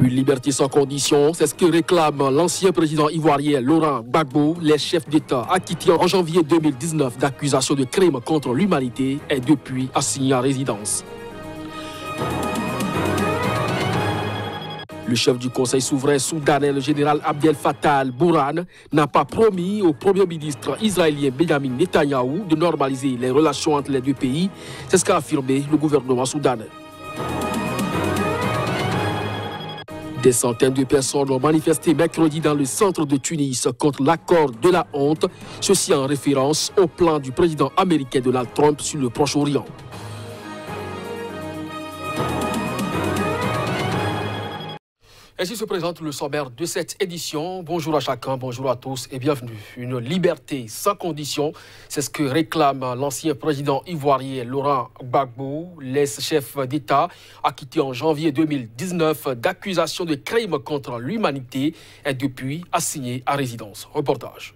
Une liberté sans condition, c'est ce que réclame l'ancien président ivoirien Laurent Gbagbo. Les chefs d'État acquittés en janvier 2019 d'accusations de crimes contre l'humanité est depuis assigné à résidence. Le chef du Conseil souverain soudanais, le général Abdel Fattah al-Burhan, n'a pas promis au Premier ministre israélien Benjamin Netanyahou de normaliser les relations entre les deux pays. C'est ce qu'a affirmé le gouvernement soudanais. Des centaines de personnes ont manifesté mercredi dans le centre de Tunis contre l'accord de la honte, ceci en référence au plan du président américain Donald Trump sur le Proche-Orient. Ainsi se présente le sommaire de cette édition. Bonjour à chacun, bonjour à tous et bienvenue. Une liberté sans condition, c'est ce que réclame l'ancien président ivoirien Laurent Gbagbo, l'ex-chef d'État, acquitté en janvier 2019 d'accusations de crimes contre l'humanité, est depuis assigné à résidence. Reportage.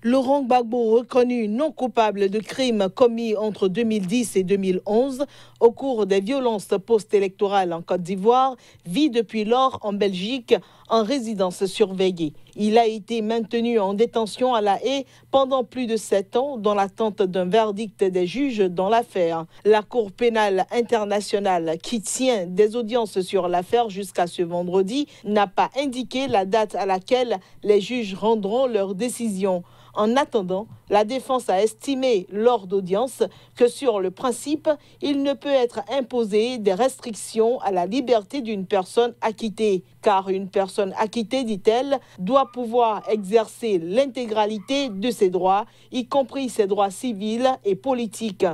Laurent Gbagbo, reconnu non coupable de crimes commis entre 2010 et 2011 au cours des violences post-électorales en Côte d'Ivoire, vit depuis lors en Belgique en résidence surveillée. Il a été maintenu en détention à La Haye pendant plus de 7 ans dans l'attente d'un verdict des juges dans l'affaire. La Cour pénale internationale, qui tient des audiences sur l'affaire jusqu'à ce vendredi, n'a pas indiqué la date à laquelle les juges rendront leur décision. En attendant, la défense a estimé lors d'audience que sur le principe, il ne peut être imposé des restrictions à la liberté d'une personne acquittée. Car une personne acquittée, dit-elle, doit pouvoir exercer l'intégralité de ses droits, y compris ses droits civils et politiques.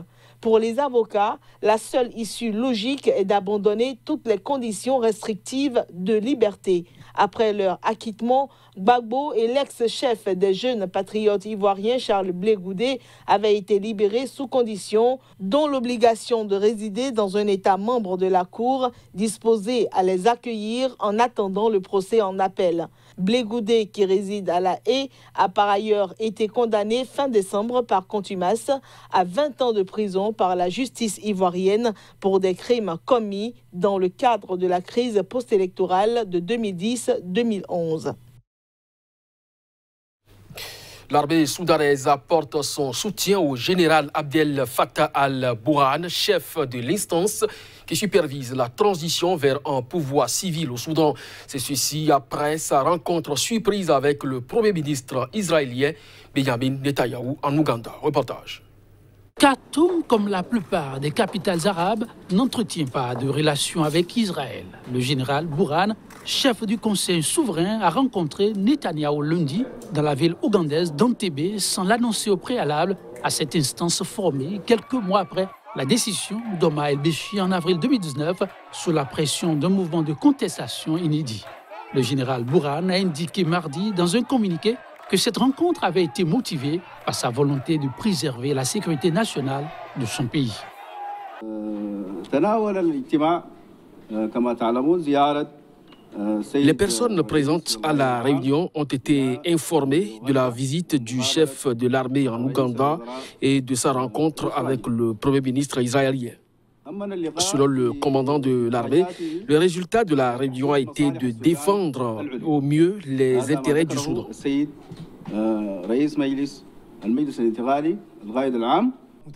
Pour les avocats, la seule issue logique est d'abandonner toutes les conditions restrictives de liberté. Après leur acquittement, Gbagbo et l'ex-chef des jeunes patriotes ivoiriens Charles Blé Goudé avaient été libérés sous condition, dont l'obligation de résider dans un État membre de la Cour disposé à les accueillir en attendant le procès en appel. Blé Goudé, qui réside à La Haye, a par ailleurs été condamné fin décembre par contumace à 20 ans de prison par la justice ivoirienne pour des crimes commis dans le cadre de la crise post-électorale de 2010-2011. L'armée soudanaise apporte son soutien au général Abdel Fattah al-Burhan, chef de l'instance qui supervise la transition vers un pouvoir civil au Soudan. C'est ceci après sa rencontre surprise avec le Premier ministre israélien Benjamin Netanyahou en Ouganda. Reportage. Khartoum, comme la plupart des capitales arabes, n'entretient pas de relations avec Israël. Le général Burhan, chef du Conseil souverain, a rencontré Netanyahou lundi dans la ville ougandaise d'Entebbe sans l'annoncer au préalable à cette instance formée quelques mois après la décision d'Omar el-Béchir en avril 2019 sous la pression d'un mouvement de contestation inédit. Le général Burhan a indiqué mardi dans un communiqué que cette rencontre avait été motivée par sa volonté de préserver la sécurité nationale de son pays. Les personnes présentes à la réunion ont été informées de la visite du chef de l'armée en Ouganda et de sa rencontre avec le Premier ministre israélien. Selon le commandant de l'armée, le résultat de la réunion a été de défendre au mieux les intérêts du Soudan.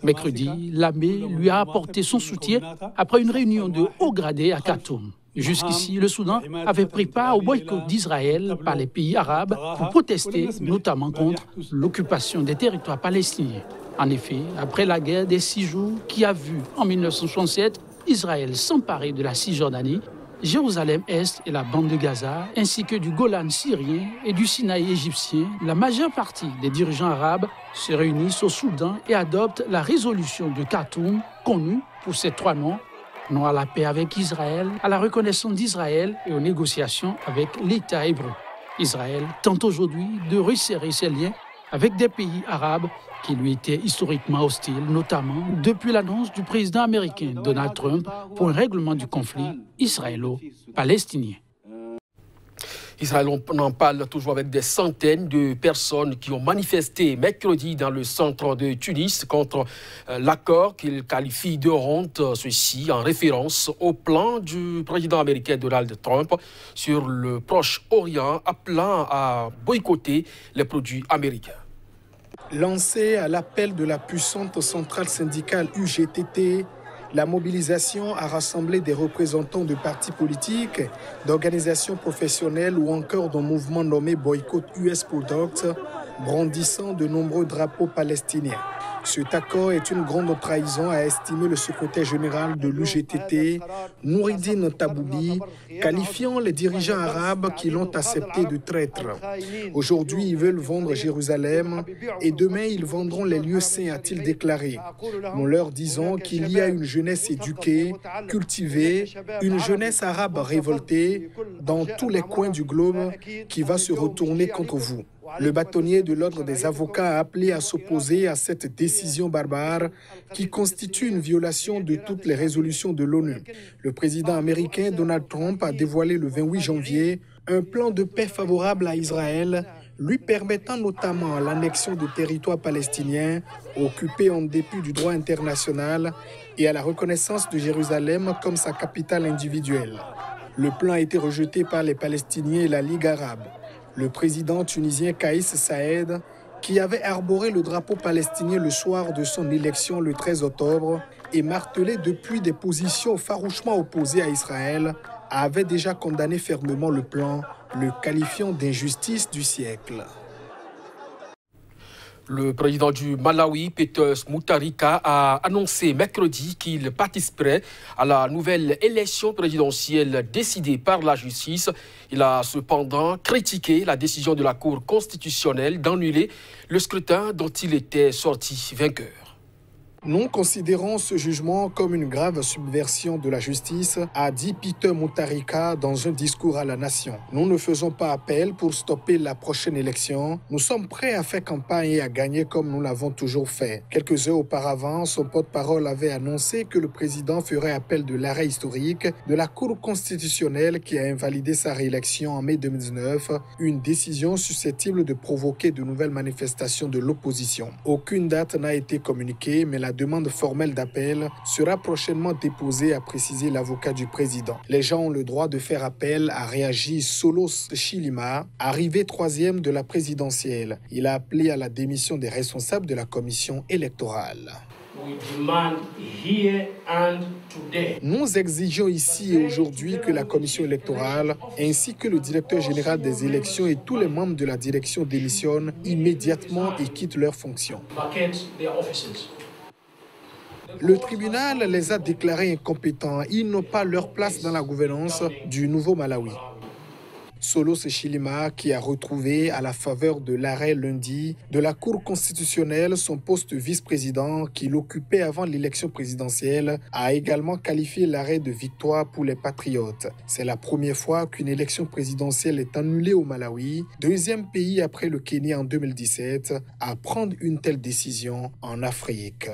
Mercredi, l'armée lui a apporté son soutien après une réunion de haut gradé à Khartoum. Jusqu'ici, le Soudan avait pris part au boycott d'Israël par les pays arabes pour protester notamment contre l'occupation des territoires palestiniens. En effet, après la guerre des 6 jours qui a vu en 1967 Israël s'emparer de la Cisjordanie, Jérusalem-Est et la bande de Gaza, ainsi que du Golan syrien et du Sinaï égyptien, la majeure partie des dirigeants arabes se réunissent au Soudan et adoptent la résolution de Khartoum, connue pour ses 3 noms: non à la paix avec Israël, à la reconnaissance d'Israël et aux négociations avec l'État hébreu. Israël tente aujourd'hui de resserrer ses liens avec des pays arabes qui lui étaient historiquement hostiles, notamment depuis l'annonce du président américain Donald Trump pour un règlement du conflit israélo-palestinien. Israël, on en parle toujours avec des centaines de personnes qui ont manifesté mercredi dans le centre de Tunis contre l'accord qu'ils qualifient de honte, ceci en référence au plan du président américain Donald Trump sur le Proche-Orient, appelant à boycotter les produits américains. Lancée à l'appel de la puissante centrale syndicale UGTT, la mobilisation a rassemblé des représentants de partis politiques, d'organisations professionnelles ou encore d'un mouvement nommé Boycott US Products, brandissant de nombreux drapeaux palestiniens. Cet accord est une grande trahison, a estimé le secrétaire général de l'UGTT, Noureddine Taboubi, qualifiant les dirigeants arabes qui l'ont accepté de traîtres. Aujourd'hui, ils veulent vendre Jérusalem et demain, ils vendront les lieux saints, a-t-il déclaré. Nous leur disons qu'il y a une jeunesse éduquée, cultivée, une jeunesse arabe révoltée dans tous les coins du globe qui va se retourner contre vous. Le bâtonnier de l'Ordre des avocats a appelé à s'opposer à cette décision barbare qui constitue une violation de toutes les résolutions de l'ONU. Le président américain Donald Trump a dévoilé le 28 janvier un plan de paix favorable à Israël, lui permettant notamment l'annexion de territoires palestiniens occupés en dépit du droit international et à la reconnaissance de Jérusalem comme sa capitale individuelle. Le plan a été rejeté par les Palestiniens et la Ligue arabe. Le président tunisien Kais Saïed, qui avait arboré le drapeau palestinien le soir de son élection le 13 octobre et martelé depuis des positions farouchement opposées à Israël, avait déjà condamné fermement le plan, le qualifiant d'injustice du siècle. Le président du Malawi, Peter Mutharika, a annoncé mercredi qu'il participerait à la nouvelle élection présidentielle décidée par la justice. Il a cependant critiqué la décision de la Cour constitutionnelle d'annuler le scrutin dont il était sorti vainqueur. Nous considérons ce jugement comme une grave subversion de la justice, a dit Peter Mutharika dans un discours à la nation. Nous ne faisons pas appel pour stopper la prochaine élection. Nous sommes prêts à faire campagne et à gagner comme nous l'avons toujours fait. Quelques heures auparavant, son porte-parole avait annoncé que le président ferait appel de l'arrêt historique de la Cour constitutionnelle qui a invalidé sa réélection en mai 2019, une décision susceptible de provoquer de nouvelles manifestations de l'opposition. Aucune date n'a été communiquée, mais la demande formelle d'appel sera prochainement déposée, a précisé l'avocat du président. Les gens ont le droit de faire appel, a réagi Solos Chilima, arrivé 3e de la présidentielle. Il a appelé à la démission des responsables de la commission électorale. Nous exigeons ici et aujourd'hui que la commission électorale ainsi que le directeur général des élections et tous les membres de la direction démissionnent immédiatement et quittent leurs fonctions. Le tribunal les a déclarés incompétents. Ils n'ont pas leur place dans la gouvernance du nouveau Malawi. Solos Chilima, qui a retrouvé à la faveur de l'arrêt lundi de la Cour constitutionnelle son poste vice-président qu'il occupait avant l'élection présidentielle, a également qualifié l'arrêt de victoire pour les patriotes. C'est la première fois qu'une élection présidentielle est annulée au Malawi, deuxième pays après le Kenya en 2017 à prendre une telle décision en Afrique.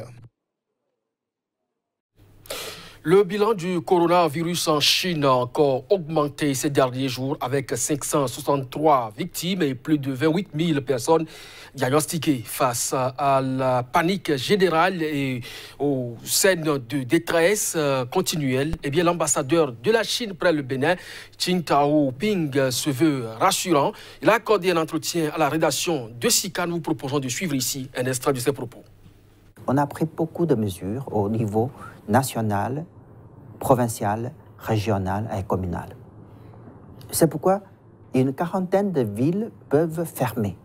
Le bilan du coronavirus en Chine a encore augmenté ces derniers jours avec 563 victimes et plus de 28 000 personnes diagnostiquées. Face à la panique générale et aux scènes de détresse continuelle, l'ambassadeur de la Chine près le Bénin, Qin Taoping, se veut rassurant. Il a accordé un entretien à la rédaction de SICA. Nous vous proposons de suivre ici un extrait de ses propos. On a pris beaucoup de mesures au niveau national, provincial, régional et communal. C'est pourquoi une quarantaine de villes peuvent fermer.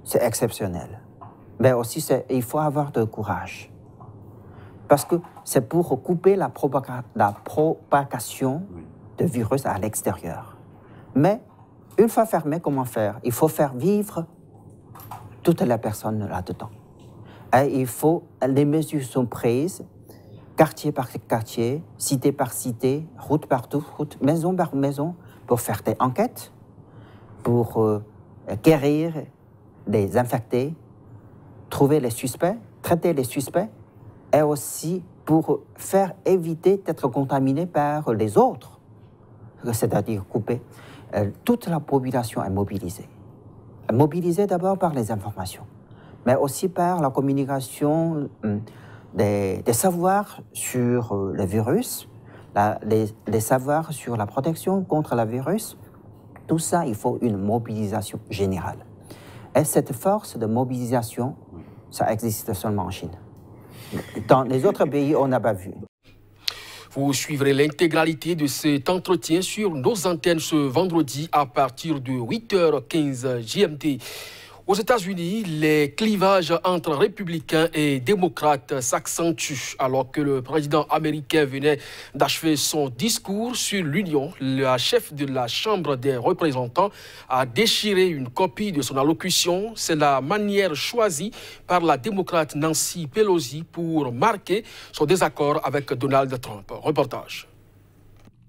C'est exceptionnel. Mais aussi, il faut avoir de courage. Parce que c'est pour couper la propagation de virus à l'extérieur. Mais une fois fermé, comment faire? Il faut faire vivre toutes les personnes là-dedans. Et les mesures sont prises, quartier par quartier, cité par cité, route par route, maison par maison, pour faire des enquêtes, pour guérir les infectés, trouver les suspects, traiter les suspects, et aussi pour faire éviter d'être contaminé par les autres, c'est-à-dire couper. toute la population est mobilisée. Mobilisée d'abord par les informations, mais aussi par la communication des savoirs sur le virus, les savoirs sur la protection contre le virus. Tout ça, il faut une mobilisation générale. Et cette force de mobilisation, ça existe seulement en Chine. Dans les autres pays, on n'a pas vu. Vous suivrez l'intégralité de cet entretien sur nos antennes ce vendredi à partir de 8h15 GMT. Aux États-Unis, les clivages entre républicains et démocrates s'accentuent alors que le président américain venait d'achever son discours sur l'Union. La chef de la Chambre des représentants a déchiré une copie de son allocution. C'est la manière choisie par la démocrate Nancy Pelosi pour marquer son désaccord avec Donald Trump. Reportage.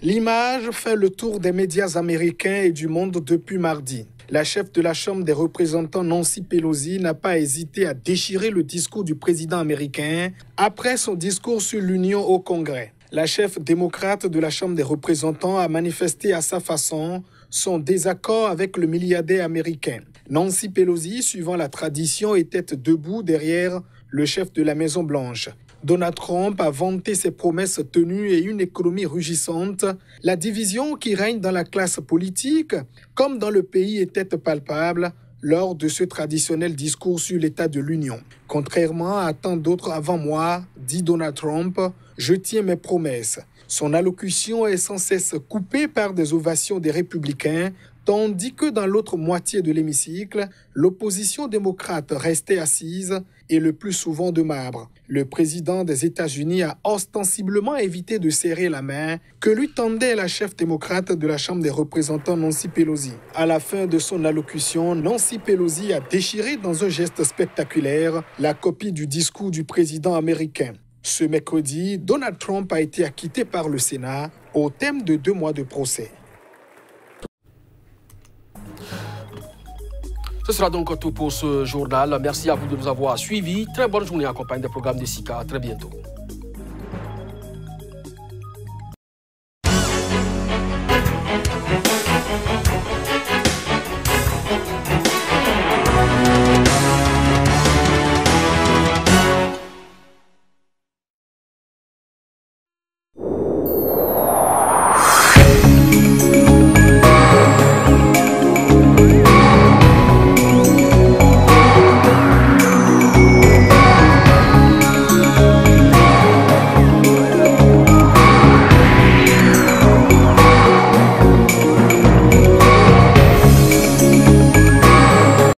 L'image fait le tour des médias américains et du monde depuis mardi. La chef de la Chambre des représentants, Nancy Pelosi, n'a pas hésité à déchirer le discours du président américain après son discours sur l'Union au Congrès. La chef démocrate de la Chambre des représentants a manifesté à sa façon son désaccord avec le milliardaire américain. Nancy Pelosi, suivant la tradition, était debout derrière le chef de la Maison-Blanche. Donald Trump a vanté ses promesses tenues et une économie rugissante. La division qui règne dans la classe politique, comme dans le pays, était palpable lors de ce traditionnel discours sur l'état de l'Union. Contrairement à tant d'autres avant moi, dit Donald Trump, je tiens mes promesses. Son allocution est sans cesse coupée par des ovations des républicains, tandis que dans l'autre moitié de l'hémicycle, l'opposition démocrate restait assise et le plus souvent de marbre. Le président des États-Unis a ostensiblement évité de serrer la main que lui tendait la chef démocrate de la Chambre des représentants, Nancy Pelosi. À la fin de son allocution, Nancy Pelosi a déchiré dans un geste spectaculaire la copie du discours du président américain. Ce mercredi, Donald Trump a été acquitté par le Sénat au terme de 2 mois de procès. Ce sera donc tout pour ce journal. Merci à vous de nous avoir suivis. Très bonne journée en compagnie des programmes de SICA. À très bientôt.